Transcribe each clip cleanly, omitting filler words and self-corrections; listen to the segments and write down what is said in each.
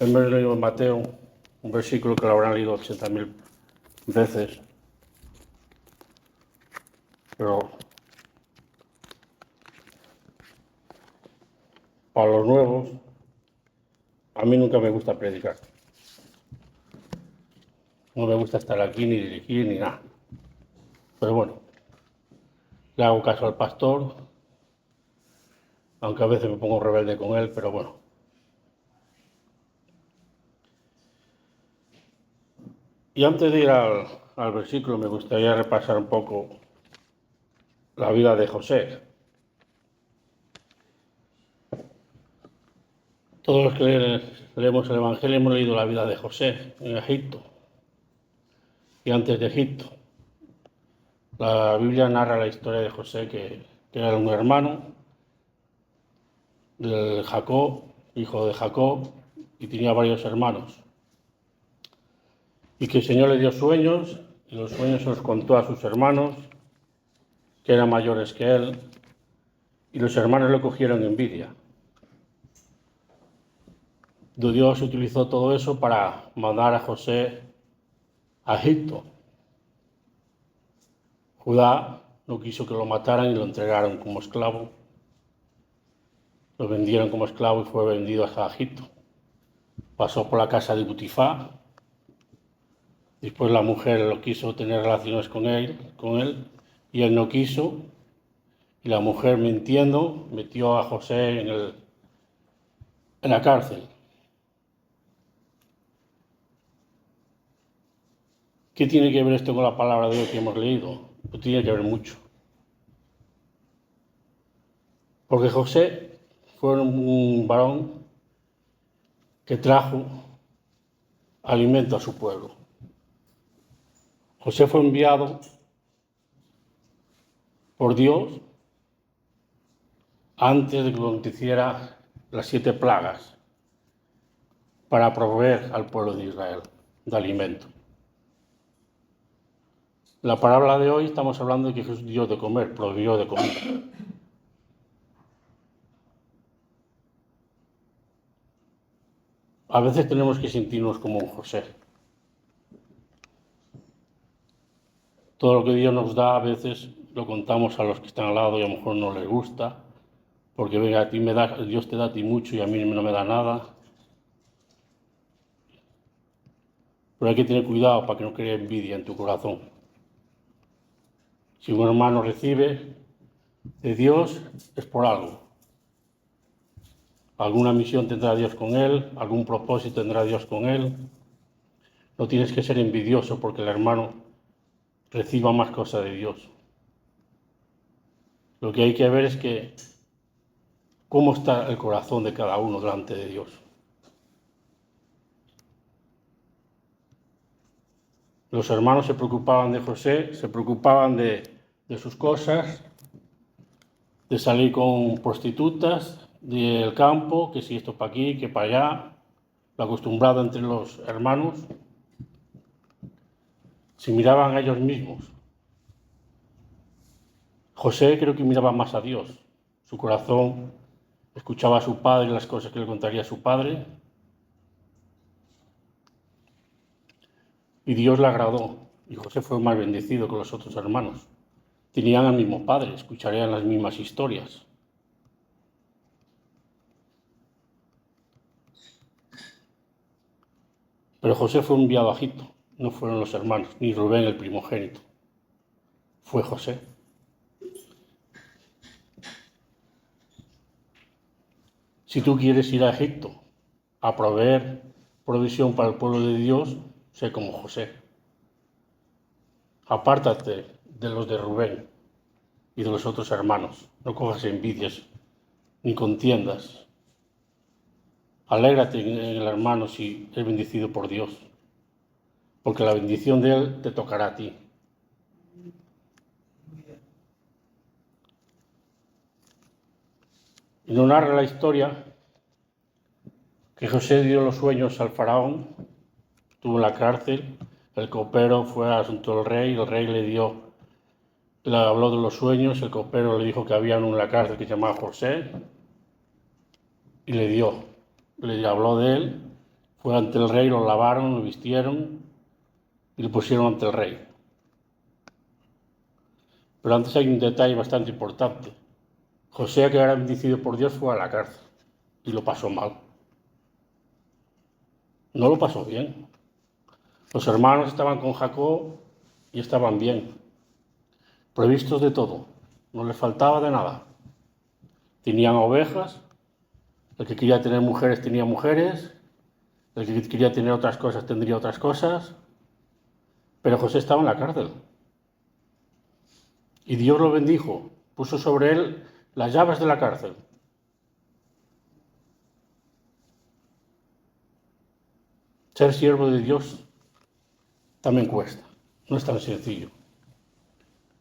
Hemos leído en Mateo un versículo que lo habrán leído 80.000 veces, pero para los nuevos, a mí nunca me gusta predicar. No me gusta estar aquí ni dirigir ni nada. Pero bueno, le hago caso al pastor, aunque a veces me pongo rebelde con él, pero bueno. Y antes de ir al versículo, me gustaría repasar un poco la vida de José. Todos los que leemos el Evangelio hemos leído la vida de José en Egipto y antes de Egipto. La Biblia narra la historia de José, que era un hermano de Jacob, hijo de Jacob, y tenía varios hermanos. Y que el Señor le dio sueños, y los sueños se los contó a sus hermanos, que eran mayores que él, y los hermanos le cogieron envidia. Dios utilizó todo eso para mandar a José a Egipto. Judá no quiso que lo mataran y lo entregaron como esclavo. Lo vendieron como esclavo y fue vendido hasta Egipto. Pasó por la casa de Putifá. Después la mujer lo quiso tener relaciones con él, y él no quiso. Y la mujer, mintiendo, metió a José en la cárcel. ¿Qué tiene que ver esto con la palabra de Dios que hemos leído? Pues tiene que ver mucho. Porque José fue un varón que trajo alimento a su pueblo. José fue enviado por Dios antes de que acontecieran las 7 plagas para proveer al pueblo de Israel de alimento. La palabra de hoy estamos hablando de que Jesús dio de comer, proveyó de comida. A veces tenemos que sentirnos como un José. Todo lo que Dios nos da a veces lo contamos a los que están al lado y a lo mejor no les gusta, porque venga, a ti Dios te da a ti mucho y a mí no me da nada. Pero hay que tener cuidado para que no cree envidia en tu corazón. Si un hermano recibe de Dios, es por algo. Alguna misión tendrá Dios con él, algún propósito tendrá Dios con él. No tienes que ser envidioso porque el hermano reciba más cosas de Dios. Lo que hay que ver es que cómo está el corazón de cada uno delante de Dios. Los hermanos se preocupaban de José, se preocupaban de sus cosas, de salir con prostitutas del campo, que si esto para aquí, que para allá, lo acostumbrado entre los hermanos. Se miraban a ellos mismos. José creo que miraba más a Dios. Su corazón escuchaba a su padre las cosas que le contaría su padre. Y Dios le agradó. Y José fue más bendecido que los otros hermanos. Tenían al mismo padre, escucharían las mismas historias. Pero José fue enviado a Egipto. No fueron los hermanos, ni Rubén el primogénito. Fue José. Si tú quieres ir a Egipto a proveer provisión para el pueblo de Dios, sé como José. Apártate de los de Rubén y de los otros hermanos. No cojas envidias ni contiendas. Alégrate en el hermano si es bendecido por Dios, porque la bendición de él te tocará a ti. Y nos narra la historia que José dio los sueños al faraón, estuvo en la cárcel, el copero fue al asunto del rey, el rey le habló de los sueños, el copero le dijo que había uno en la cárcel que se llamaba José y le habló de él Fue ante el rey, lo lavaron, lo vistieron y lo pusieron ante el rey. Pero antes hay un detalle bastante importante. José, que era bendecido por Dios, fue a la cárcel y lo pasó mal. No lo pasó bien. Los hermanos estaban con Jacob y estaban bien, provistos de todo, no les faltaba de nada. Tenían ovejas, el que quería tener mujeres tenía mujeres, el que quería tener otras cosas tendría otras cosas, pero José estaba en la cárcel. Y Dios lo bendijo, puso sobre él las llaves de la cárcel. Ser siervo de Dios también cuesta, no es tan sencillo.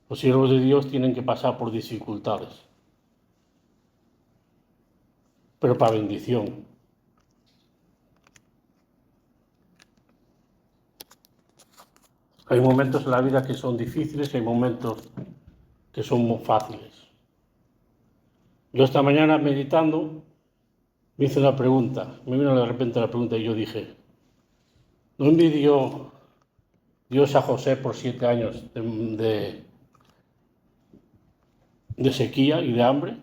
Los siervos de Dios tienen que pasar por dificultades, pero para bendición. Hay momentos en la vida que son difíciles y hay momentos que son muy fáciles. Yo esta mañana meditando me hice una pregunta, me vino de repente la pregunta y yo dije, ¿no envidió Dios a José por 7 años de sequía y de hambre?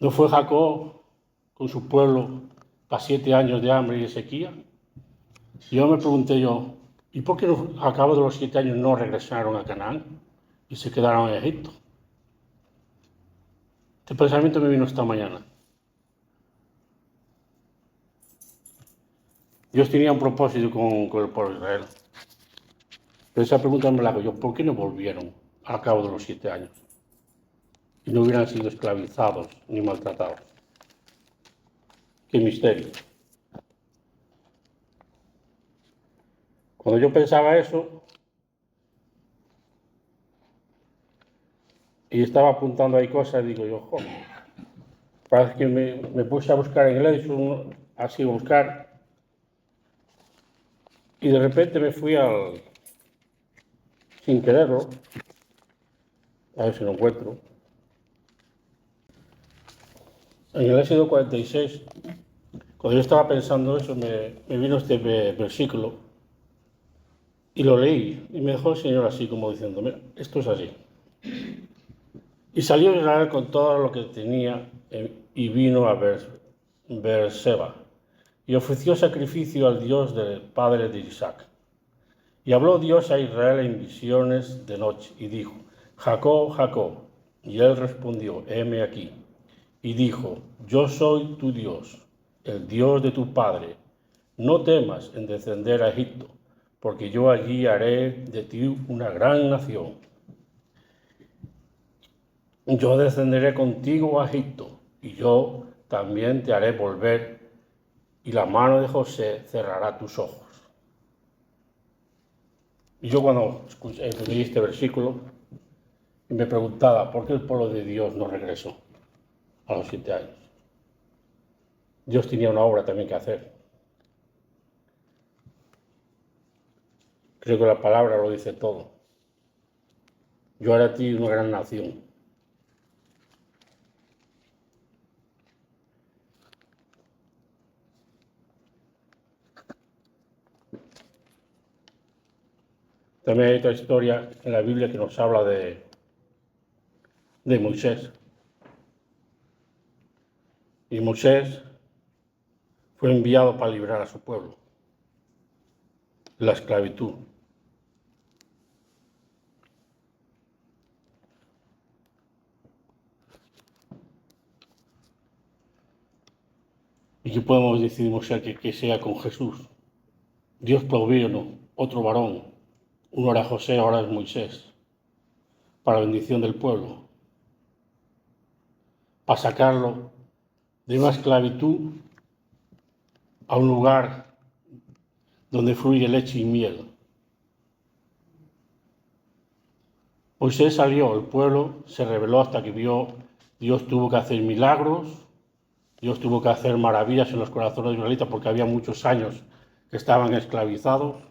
¿No fue Jacob con su pueblo para 7 años de hambre y de sequía? Y yo me pregunté ¿y por qué a cabo de los 7 años no regresaron a Canaán y se quedaron en Egipto? Este pensamiento me vino esta mañana. Dios tenía un propósito con el pueblo de Israel. Pero esa pregunta me la hago yo, ¿por qué no volvieron al cabo de los 7 años? Y no hubieran sido esclavizados ni maltratados. Qué misterio. Cuando yo pensaba eso, y estaba apuntando ahí cosas, digo yo, joder, parece que me puse a buscar en inglés, así a buscar, y de repente me fui sin quererlo, a ver si lo encuentro. En el Éxodo 46, cuando yo estaba pensando eso, me vino este versículo y lo leí y me dejó el Señor así como diciendo, mira, esto es así. Y salió Israel con todo lo que tenía y vino a Beerseba y ofreció sacrificio al Dios del padre de Isaac. Y habló Dios a Israel en visiones de noche y dijo, Jacob, Jacob. Y él respondió, heme aquí. Y dijo, yo soy tu Dios, el Dios de tu padre. No temas en descender a Egipto, porque yo allí haré de ti una gran nación. Yo descenderé contigo a Egipto, y yo también te haré volver, y la mano de José cerrará tus ojos. Y yo cuando leí este versículo, me preguntaba, ¿por qué el pueblo de Dios no regresó a los 7 años? Dios tenía una obra también que hacer. Creo que la palabra lo dice todo. Yo haré a ti una gran nación. También hay otra historia en la Biblia que nos habla de Moisés. Y Moisés fue enviado para librar a su pueblo de la esclavitud. ¿Y qué podemos decir de Moisés que sea con Jesús? Dios provino otro varón. Uno era José, ahora es Moisés, para la bendición del pueblo, para sacarlo de una esclavitud a un lugar donde fluye leche y miel. Moisés salió, el pueblo se rebeló hasta que Dios tuvo que hacer milagros, Dios tuvo que hacer maravillas en los corazones israelitas porque había muchos años que estaban esclavizados.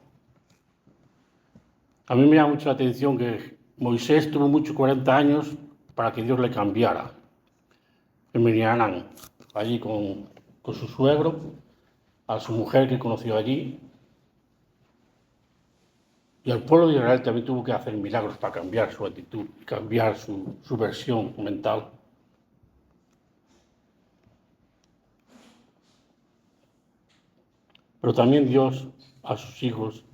A mí me llama mucho la atención que Moisés tuvo 40 años para que Dios le cambiara en Midian, allí con su suegro, a su mujer que conoció allí. Y el pueblo de Israel también tuvo que hacer milagros para cambiar su actitud, cambiar su versión mental. Pero también Dios a sus hijos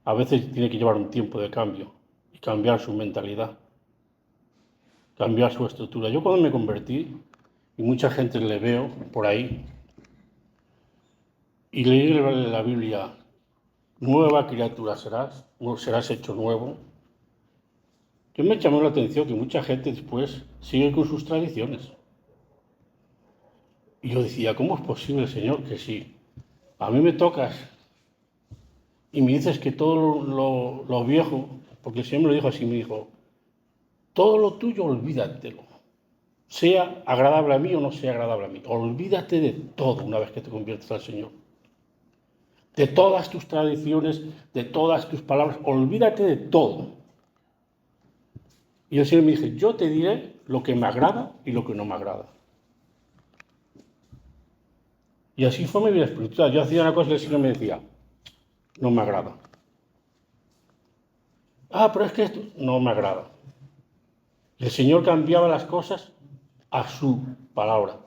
a veces tiene que llevar un tiempo de cambio y cambiar su mentalidad, cambiar su estructura. Yo cuando me convertí, y mucha gente le veo por ahí, y leí en la Biblia, nueva criatura serás hecho nuevo. Que me llamó la atención que mucha gente después sigue con sus tradiciones. Y yo decía, ¿cómo es posible, Señor, que si a mí me tocas y me dices que todo lo viejo, porque el Señor me lo dijo así, me dijo, todo lo tuyo olvídatelo, sea agradable a mí o no sea agradable a mí, olvídate de todo una vez que te conviertes al Señor. De todas tus tradiciones, de todas tus palabras, olvídate de todo. Y el Señor me dice, yo te diré lo que me agrada y lo que no me agrada. Y así fue mi vida espiritual. Yo hacía una cosa y el Señor me decía, no me agrada. Ah, pero es que esto no me agrada. Y el Señor cambiaba las cosas a su palabra,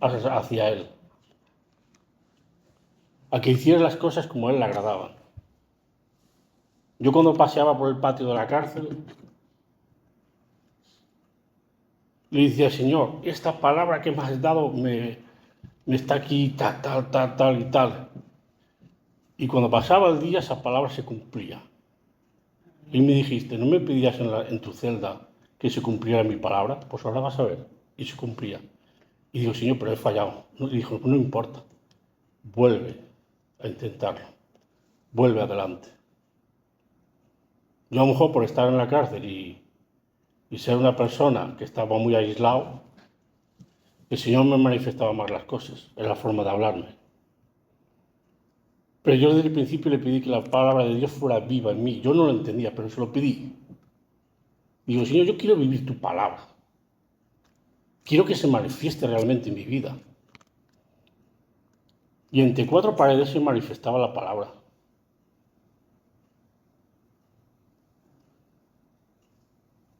hacia Él. A que hiciera las cosas como a Él le agradaban. Yo cuando paseaba por el patio de la cárcel, le decía, Señor, esta palabra que me has dado me está aquí tal y tal. Y cuando pasaba el día, esa palabra se cumplía. Y me dijiste, ¿no me pedías en tu celda que se cumpliera mi palabra? Pues ahora vas a ver. Y se cumplía. Y digo, Señor, pero he fallado. Y dijo, no importa. Vuelve a intentarlo. Vuelve adelante. Yo a lo mejor por estar en la cárcel y ser una persona que estaba muy aislado, el Señor me manifestaba más las cosas, en la forma de hablarme. Pero yo desde el principio le pedí que la palabra de Dios fuera viva en mí. Yo no lo entendía, pero se lo pedí. Digo, Señor, yo quiero vivir tu palabra. Quiero que se manifieste realmente en mi vida. Y entre cuatro paredes se manifestaba la palabra.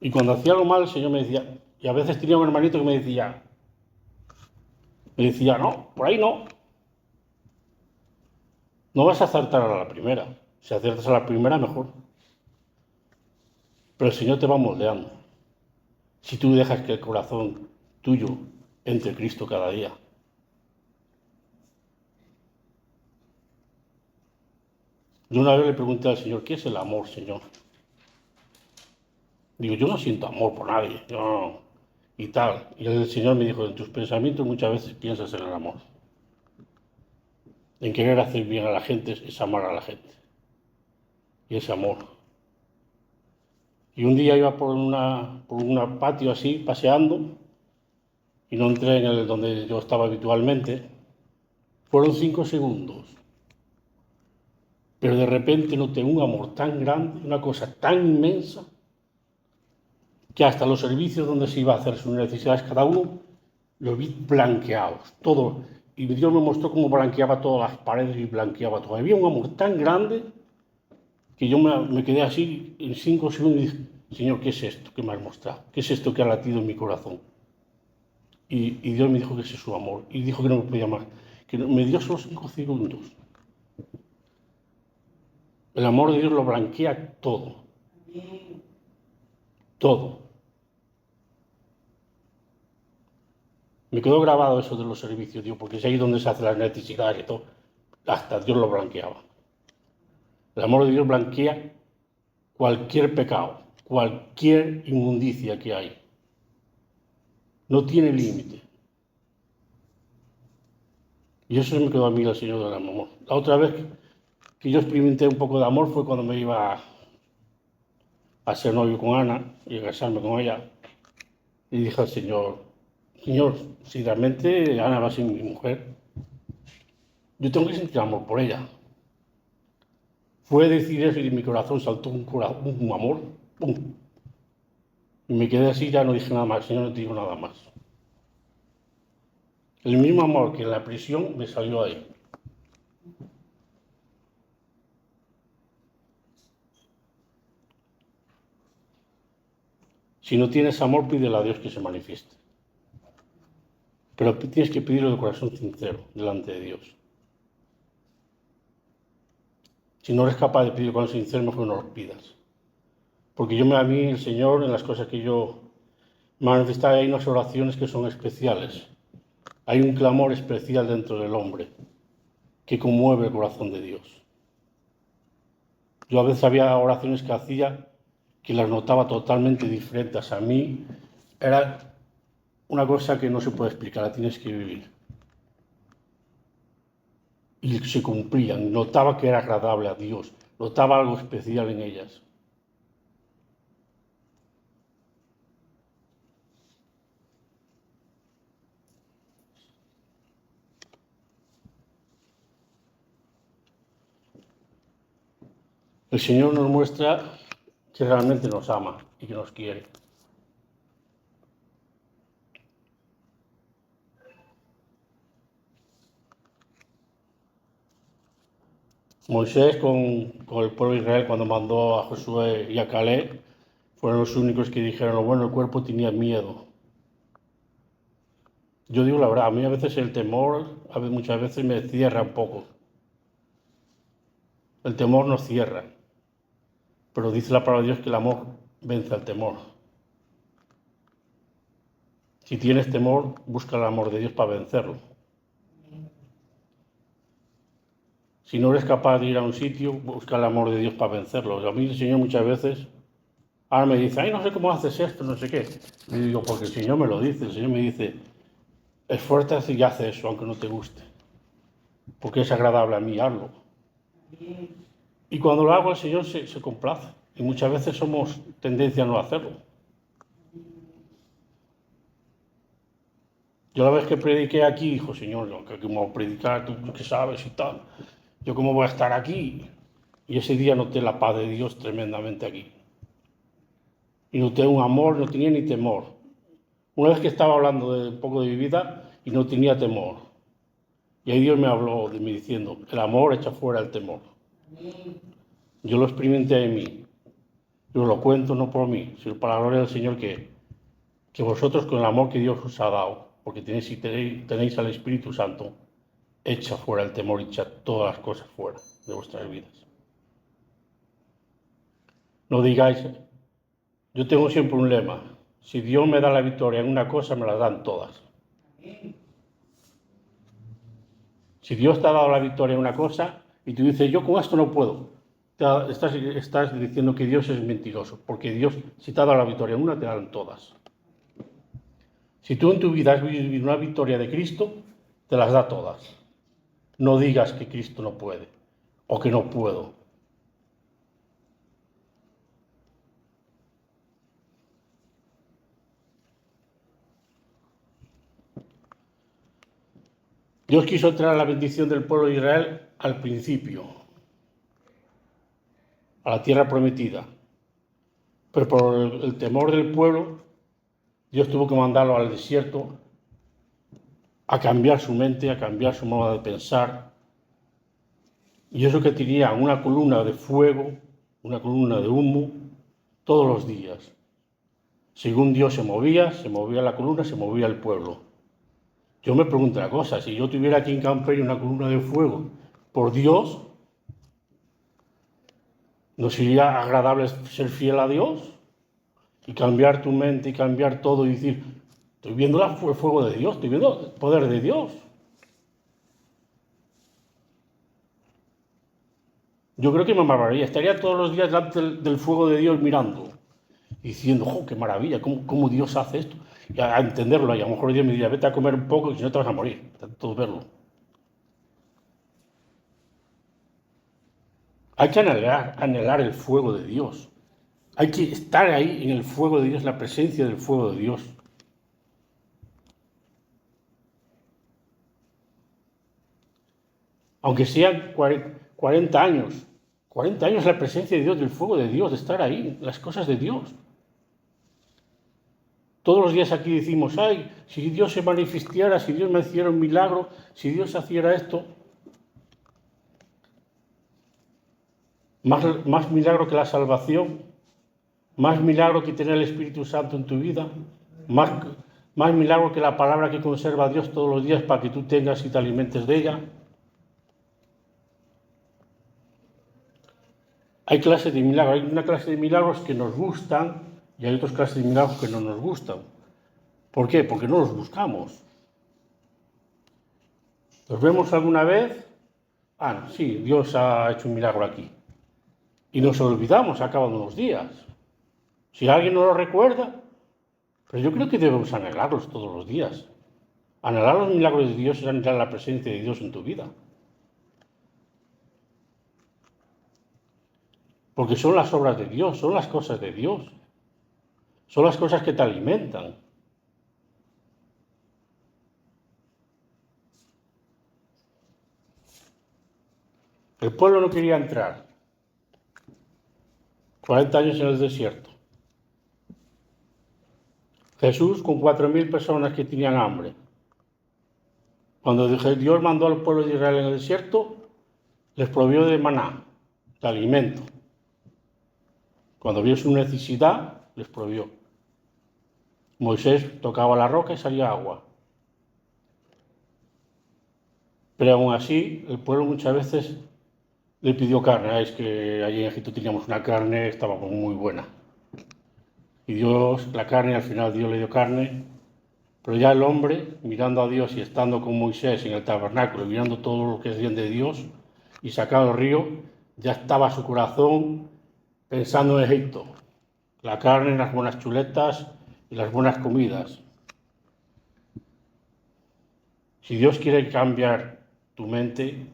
Y cuando hacía algo mal, el Señor me decía, y a veces tenía un hermanito que me decía, no, por ahí no. No vas a acertar a la primera. Si aciertas a la primera, mejor. Pero el Señor te va moldeando. Si tú dejas que el corazón tuyo entre Cristo cada día. Yo una vez le pregunté al Señor, ¿qué es el amor, Señor? Digo, yo no siento amor por nadie, no, y tal. Y el Señor me dijo, en tus pensamientos muchas veces piensas en el amor. En querer hacer bien a la gente es amar a la gente. Y es amor. Y un día iba por un patio así, paseando, y no entré en el donde yo estaba habitualmente. Fueron 5 segundos. Pero de repente noté un amor tan grande, una cosa tan inmensa, que hasta los servicios donde se iba a hacer sus necesidades cada uno, los vi blanqueados, todo. Y Dios me mostró cómo blanqueaba todas las paredes y blanqueaba todo. Había un amor tan grande que yo me quedé así en 5 segundos y dije, Señor, ¿qué es esto que me has mostrado? ¿Qué es esto que ha latido en mi corazón? Y Dios me dijo que ese es su amor. Y dijo que no me podía más. Que me dio solo 5 segundos. El amor de Dios lo blanquea todo. Todo. Me quedó grabado eso de los servicios, tío, porque es ahí donde se hacen las necesidades y todo. Hasta Dios lo blanqueaba. El amor de Dios blanquea cualquier pecado, cualquier inmundicia que hay. No tiene límite. Y eso me quedó a mí el Señor del amor. La otra vez que yo experimenté un poco de amor fue cuando me iba a ser novio con Ana y a casarme con ella. Y dije al Señor, si realmente Ana va a ser mi mujer, yo tengo que sentir amor por ella. Fue decir eso y de mi corazón saltó un amor, ¡pum! Y me quedé así, ya no dije nada más, Señor, no te digo nada más. El mismo amor que en la prisión me salió ahí. Si no tienes amor, pídele a Dios que se manifieste. Pero tienes que pedirlo de corazón sincero, delante de Dios. Si no eres capaz de pedir con sincero, mejor no lo pidas. Porque a mí, el Señor, en las cosas que yo me ha manifestado, hay unas oraciones que son especiales. Hay un clamor especial dentro del hombre que conmueve el corazón de Dios. Yo a veces había oraciones que hacía que las notaba totalmente diferentes. A mí era una cosa que no se puede explicar, la tienes que vivir. Y se cumplían, notaba que era agradable a Dios, notaba algo especial en ellas. El Señor nos muestra que realmente nos ama y que nos quiere. Moisés con el pueblo de Israel, cuando mandó a Josué y a Caleb, fueron los únicos que dijeron, bueno, el cuerpo tenía miedo. Yo digo la verdad, a mí a veces el temor, muchas veces me cierra un poco. El temor nos cierra, pero dice la palabra de Dios que el amor vence al temor. Si tienes temor, busca el amor de Dios para vencerlo. Si no eres capaz de ir a un sitio, busca el amor de Dios para vencerlo. A mí el Señor muchas veces, ahora me dice, ay, no sé cómo haces esto, no sé qué. Y digo, porque el Señor me lo dice, el Señor me dice, esfuérzate y haz eso, aunque no te guste. Porque es agradable a mí, hazlo. Y cuando lo hago, el Señor se complace. Y muchas veces somos tendencia a no hacerlo. Yo la vez que prediqué aquí, dijo, Señor, que como voy a predicar, tú que sabes y tal, yo cómo voy a estar aquí. Y ese día noté la paz de Dios tremendamente aquí. Y noté un amor, no tenía ni temor. Una vez que estaba hablando de un poco de mi vida y no tenía temor. Y ahí Dios me habló de mí diciendo, el amor echa fuera el temor. Yo lo experimenté en mí. Yo lo cuento no por mí, sino para la gloria del Señor que vosotros con el amor que Dios os ha dado, porque tenéis al Espíritu Santo, echa fuera el temor y echa todas las cosas fuera de vuestras vidas. No digáis, yo tengo siempre un lema, si Dios me da la victoria en una cosa, me la dan todas. Si Dios te ha dado la victoria en una cosa y tú dices, yo con esto no puedo, estás diciendo que Dios es mentiroso, porque Dios, si te ha dado la victoria en una, te dan todas. Si tú en tu vida has vivido una victoria de Cristo, te las da todas. No digas que Cristo no puede o que no puedo. Dios quiso traer la bendición del pueblo de Israel al principio, a la tierra prometida. Pero por el temor del pueblo, Dios tuvo que mandarlo al desierto a cambiar su mente, a cambiar su modo de pensar. Y eso que tenía una columna de fuego, una columna de humo, todos los días. Según Dios se movía la columna, se movía el pueblo. Yo me pregunto una cosa, si yo tuviera aquí en Campeño una columna de fuego por Dios, ¿no sería agradable ser fiel a Dios? Y cambiar tu mente y cambiar todo y decir, estoy viendo el fuego de Dios, estoy viendo el poder de Dios. Yo creo que me maravillaría, estaría todos los días delante del fuego de Dios mirando, diciendo, ¡oh, qué maravilla! ¿Cómo Dios hace esto? Y a entenderlo, y a lo mejor Dios me diría, vete a comer un poco y si no te vas a morir, tanto verlo. Hay que anhelar el fuego de Dios. Hay que estar ahí en el fuego de Dios, la presencia del fuego de Dios. Aunque sean 40 años, 40 años la presencia de Dios, del fuego de Dios, de estar ahí, las cosas de Dios. Todos los días aquí decimos, ay, si Dios se manifestara, si Dios me hiciera un milagro, si Dios hiciera esto. Más milagro que la salvación, más milagro que tener el Espíritu Santo en tu vida, más milagro que la palabra que conserva Dios todos los días para que tú tengas y te alimentes de ella. Hay clases de milagros, hay una clase de milagros que nos gustan y hay otras clases de milagros que no nos gustan. ¿Por qué? Porque no los buscamos. ¿Los vemos alguna vez? Ah, sí, Dios ha hecho un milagro aquí. Y nos olvidamos, acaban unos días. Si alguien no lo recuerda, pero yo creo que debemos anhelarlos todos los días. Anhelar los milagros de Dios es anhelar la presencia de Dios en tu vida. Porque son las obras de Dios, son las cosas de Dios. Son las cosas que te alimentan. El pueblo no quería entrar. 40 años en el desierto. Jesús con 4.000 personas que tenían hambre. Cuando Dios mandó al pueblo de Israel en el desierto, les proveyó de maná, de alimento. Cuando vio su necesidad, les proveyó. Moisés tocaba la roca y salía agua. Pero aún así, el pueblo muchas veces le pidió carne. Es que allí en Egipto teníamos una carne, estaba muy buena. Y Dios, la carne, al final Dios le dio carne. Pero ya el hombre, mirando a Dios y estando con Moisés en el tabernáculo, mirando todo lo que es bien de Dios y sacado el río, ya estaba su corazón pensando en Egipto. La carne, las buenas chuletas y las buenas comidas. Si Dios quiere cambiar tu mente,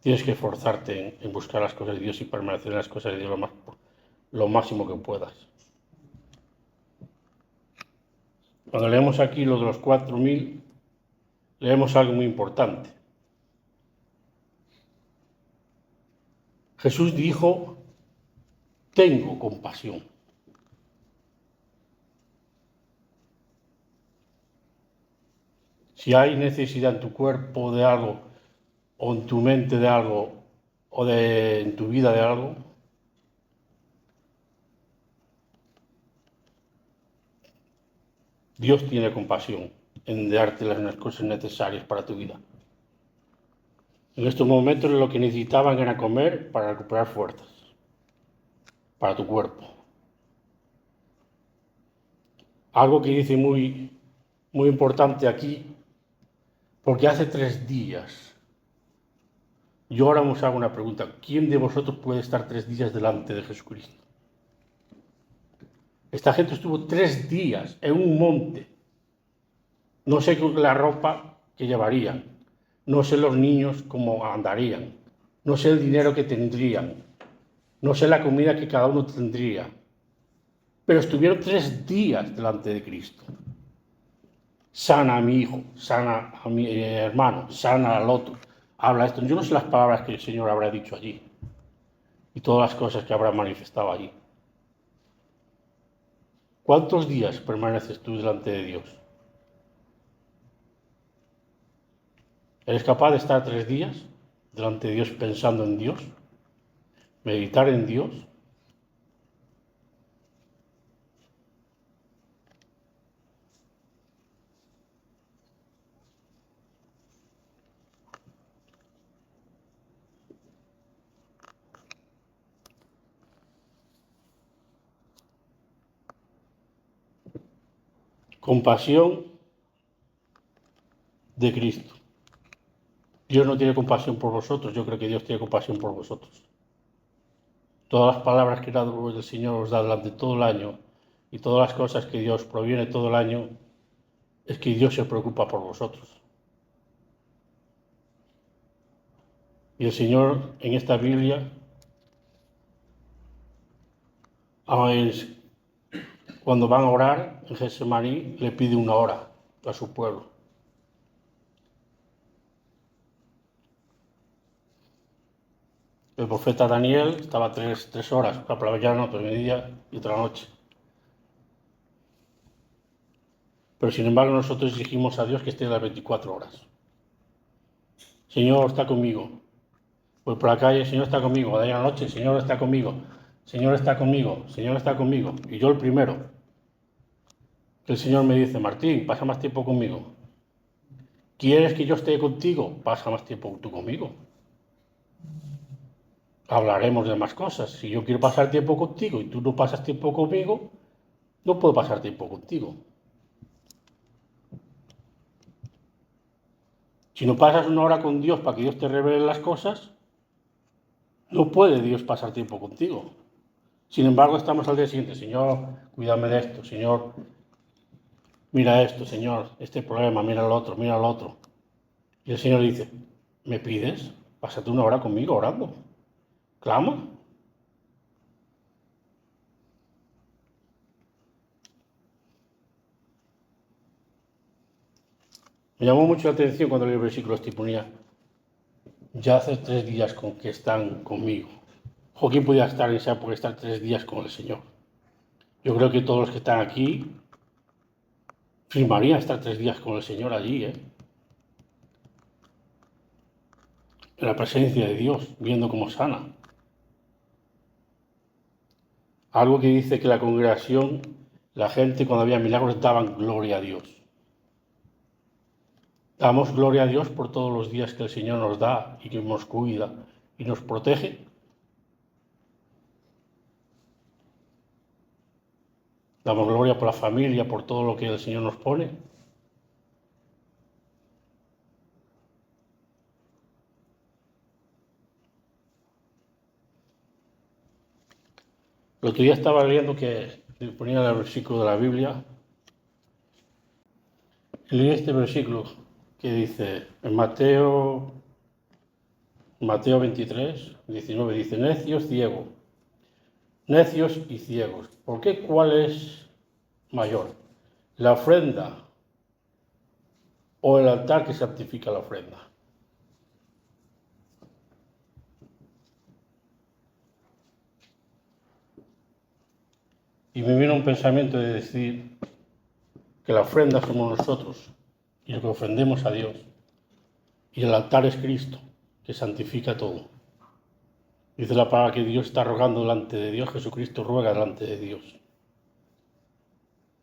tienes que esforzarte en buscar las cosas de Dios y permanecer en las cosas de Dios lo máximo que puedas. Cuando leemos aquí lo de los 4.000, leemos algo muy importante. Jesús dijo, tengo compasión. Si hay necesidad en tu cuerpo de algo, o en tu mente de algo, o en tu vida de algo, Dios tiene compasión en darte las cosas necesarias para tu vida. En estos momentos lo que necesitaban era comer para recuperar fuerzas, para tu cuerpo. Algo que dice muy importante aquí, porque hace 3 días, yo ahora os hago una pregunta, ¿quién de vosotros puede estar 3 días delante de Jesucristo? Esta gente estuvo 3 días en un monte. No sé la ropa que llevarían, no sé los niños cómo andarían, no sé el dinero que tendrían, no sé la comida que cada uno tendría, pero estuvieron 3 días delante de Cristo. Sana a mi hijo, sana a mi hermano, sana al otro, habla esto. Yo no sé las palabras que el Señor habrá dicho allí y todas las cosas que habrá manifestado allí. ¿Cuántos días permaneces tú delante de Dios? ¿Eres capaz de estar 3 días delante de Dios pensando en Dios? ¿Meditar en Dios? Compasión de Cristo. Dios no tiene compasión por vosotros, yo creo que Dios tiene compasión por vosotros. Todas las palabras que el Señor os da durante todo el año y todas las cosas que Dios proviene todo el año, es que Dios se preocupa por vosotros. Y el Señor en esta Biblia, cuando van a orar en Getsemaní, le pide una hora a su pueblo. El profeta Daniel estaba 3 horas, una por la mañana, otra mediodía y otra noche. Pero sin embargo nosotros exigimos a Dios que esté las 24 horas. Señor está conmigo. Voy por la calle, Señor está conmigo. De la noche, Señor está conmigo. Señor está conmigo. Señor está conmigo. Y yo el primero. Que el Señor me dice, Martín, pasa más tiempo conmigo. ¿Quieres que yo esté contigo? Pasa más tiempo tú conmigo. Hablaremos de más cosas. Si yo quiero pasar tiempo contigo y tú no pasas tiempo conmigo, no puedo pasar tiempo contigo. Si no pasas una hora con Dios para que Dios te revele las cosas, no puede Dios pasar tiempo contigo. Sin embargo, estamos al día siguiente, Señor, cuídame de esto, Señor, mira esto, Señor, este problema, mira lo otro, mira lo otro. Y el Señor dice, ¿me pides? Pásate una hora conmigo orando. Clama. Me llamó mucho la atención cuando leí el versículo este y ponía, ya hace 3 días con que están conmigo. ¿O quién podía estar en esa época, estar 3 días con el Señor? Yo creo que todos los que están aquí firmarían estar 3 días con el Señor allí, en la presencia de Dios, viendo cómo sana. Algo que dice que la congregación, la gente cuando había milagros daban gloria a Dios. Damos gloria a Dios por todos los días que el Señor nos da y que nos cuida y nos protege. Damos gloria por la familia, por todo lo que el Señor nos pone. El otro día estaba leyendo que ponía el versículo de la Biblia. Y leí este versículo que dice en Mateo 23, 19, dice, necios y ciegos. ¿Por qué cuál es mayor? ¿La ofrenda o el altar que santifica la ofrenda? Y me vino un pensamiento de decir que la ofrenda somos nosotros y lo que ofrendemos a Dios. Y el altar es Cristo, que santifica todo. Dice la palabra que Dios está rogando delante de Dios, Jesucristo ruega delante de Dios.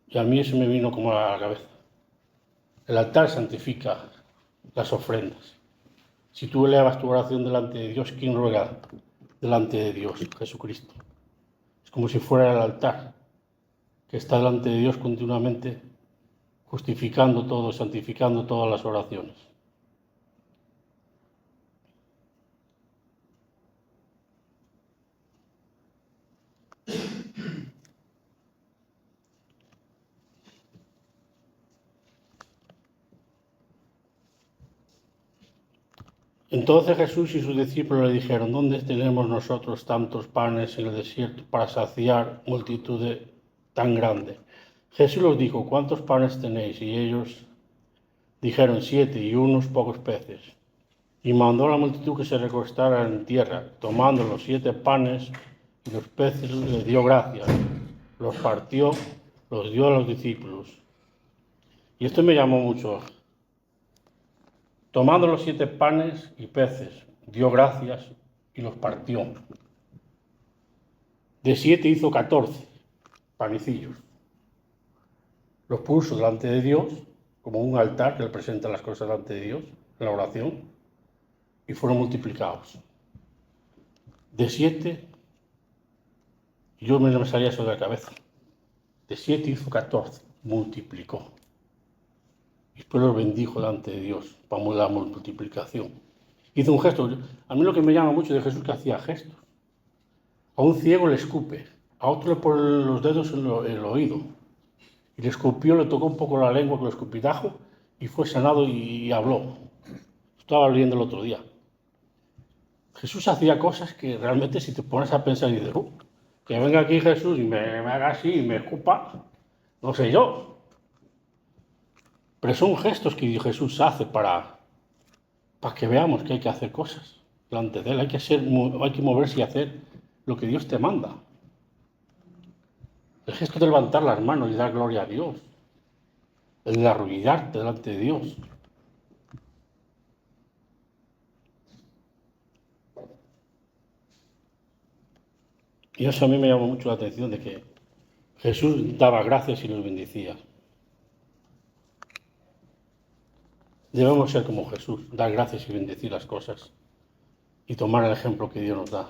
Y a mí eso me vino como a la cabeza. El altar santifica las ofrendas. Si tú elevas tu oración delante de Dios, ¿quién ruega delante de Dios? Jesucristo. Es como si fuera el altar, que está delante de Dios continuamente, justificando todo, santificando todas las oraciones. Entonces Jesús y sus discípulos le dijeron, ¿dónde tenemos nosotros tantos panes en el desierto para saciar multitud tan grande? Jesús les dijo, ¿cuántos panes tenéis? Y ellos dijeron 7 y unos pocos peces. Y mandó a la multitud que se recostara en tierra, tomando los 7 panes y los peces, les dio gracias, los partió, los dio a los discípulos. Y esto me llamó mucho. Tomando los 7 panes y peces, dio gracias y los partió. De 7 hizo 14 panecillos. Los puso delante de Dios, como un altar que le presenta las cosas delante de Dios, en la oración, y fueron multiplicados. De 7, yo me salía eso de la cabeza. De 7 hizo 14, multiplicó. Y después los bendijo delante de Dios para la multiplicación. Hizo un gesto. A mí lo que me llama mucho de Jesús es que hacía gestos. A un ciego le escupe, a otro le pone los dedos en el oído. Y le escupió, le tocó un poco la lengua con el escupitajo y fue sanado y habló. Estaba leyendo el otro día. Jesús hacía cosas que realmente si te pones a pensar y dices, que venga aquí Jesús y me haga así y me escupa, no sé yo. Pero son gestos que Jesús hace para que veamos que hay que hacer cosas delante de Él. Hay que moverse y hacer lo que Dios te manda. El gesto de levantar las manos y dar gloria a Dios. el de arrodillarte delante de Dios. Y eso a mí me llamó mucho la atención de que Jesús daba gracias y los bendecía. Debemos ser como Jesús, dar gracias y bendecir las cosas y tomar el ejemplo que Dios nos da.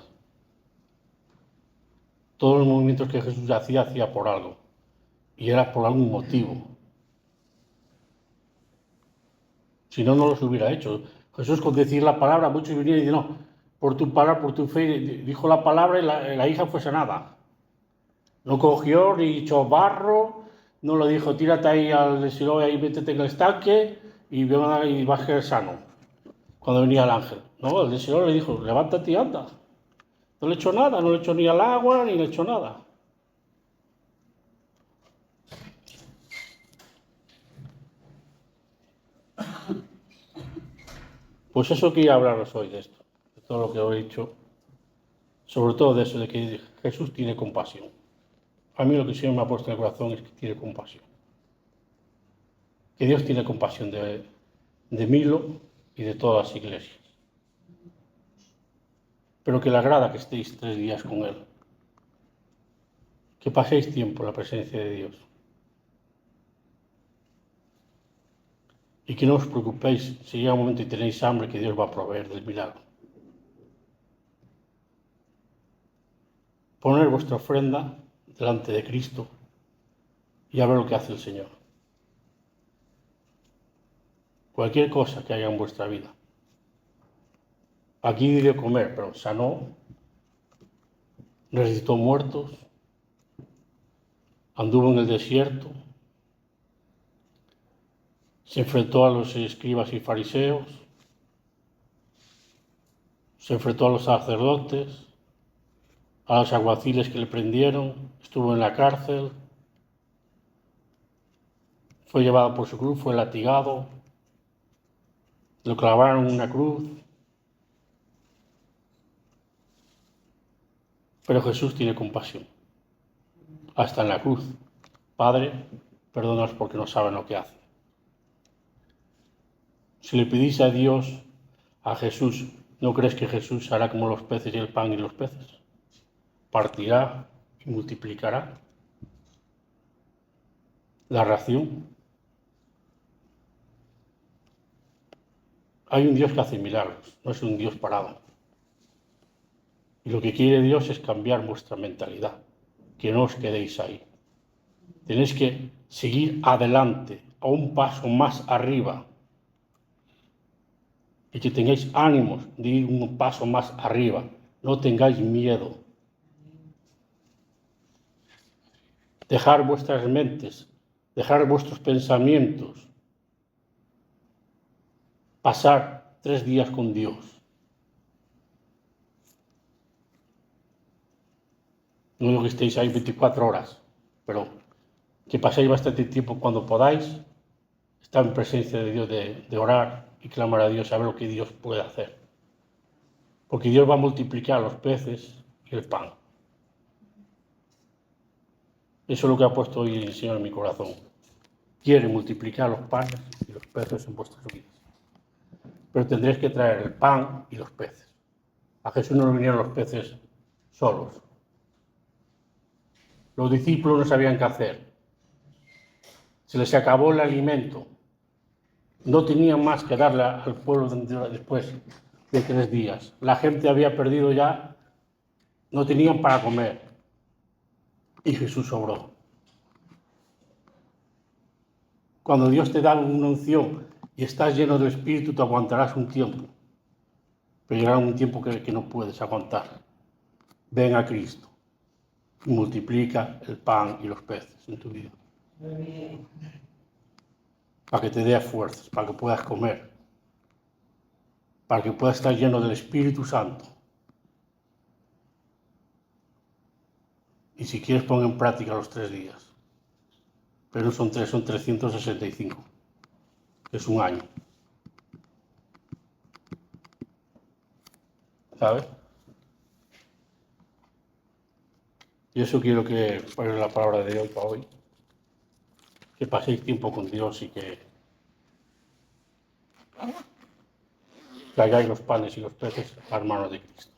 Todos los movimientos que Jesús hacía por algo y era por algún motivo. Si no, no los hubiera hecho. Jesús, con decir la palabra, muchos vinieron y dicen, no, por tu palabra, por tu fe, dijo la palabra y la hija fue sanada. No cogió ni echó barro, no le dijo, tírate ahí al Siloé y métete en el estanque y vas a ser sano. Cuando venía el ángel. No, el de Siloé le dijo, levántate y anda. No le echó nada, no le echó ni al agua, ni le echó nada. Pues eso quería hablaros hoy de esto, de todo lo que os he dicho, sobre todo de eso, de que Jesús tiene compasión. A mí lo que siempre me ha puesto en el corazón es que tiene compasión. Que Dios tiene compasión de Milo y de todas las iglesias. Pero que le agrada que estéis 3 días con Él. Que paséis tiempo en la presencia de Dios. Y que no os preocupéis si llega un momento y tenéis hambre, que Dios va a proveer del milagro. Poner vuestra ofrenda delante de Cristo y a ver lo que hace el Señor. Cualquier cosa que haya en vuestra vida. Aquí dio comer, pero sanó, resucitó muertos, anduvo en el desierto, se enfrentó a los escribas y fariseos, se enfrentó a los sacerdotes, a los alguaciles que le prendieron, estuvo en la cárcel, fue llevado por su cruz, fue latigado, lo clavaron en una cruz. Pero Jesús tiene compasión, hasta en la cruz. Padre, perdónalos porque no saben lo que hacen. Si le pedís a Dios, a Jesús, ¿no crees que Jesús hará como los peces y el pan y los peces? Partirá y multiplicará la ración. Hay un Dios que hace milagros, no es un Dios parado. Y lo que quiere Dios es cambiar vuestra mentalidad, que no os quedéis ahí. Tenéis que seguir adelante, a un paso más arriba. Y que tengáis ánimos de ir un paso más arriba. No tengáis miedo. Dejar vuestras mentes, dejar vuestros pensamientos. Pasar 3 días con Dios. No digo que estéis ahí 24 horas, pero que paséis bastante tiempo cuando podáis, estar en presencia de Dios, de orar y clamar a Dios, a ver lo que Dios puede hacer. Porque Dios va a multiplicar los peces y el pan. Eso es lo que ha puesto hoy el Señor en mi corazón. Quiere multiplicar los panes y los peces en vuestras vidas. Pero tendréis que traer el pan y los peces. A Jesús no le vinieron los peces solos. Los discípulos no sabían qué hacer. Se les acabó el alimento. No tenían más que darle al pueblo después de 3 días. La gente había perdido ya, no tenían para comer. Y Jesús sobró. Cuando Dios te da una unción y estás lleno del Espíritu, te aguantarás un tiempo. Pero llegará un tiempo que no puedes aguantar. Ven a Cristo y multiplica el pan y los peces en tu vida. Para que te dé fuerzas, para que puedas comer, para que puedas estar lleno del Espíritu Santo. Y si quieres, pon en práctica los 3 días. Pero no son 3, son 365. Es un año. ¿Sabes? Y eso quiero que fuera la palabra de hoy para hoy. que paséis tiempo con Dios y que traigáis los panes y los peces a las manos de Cristo.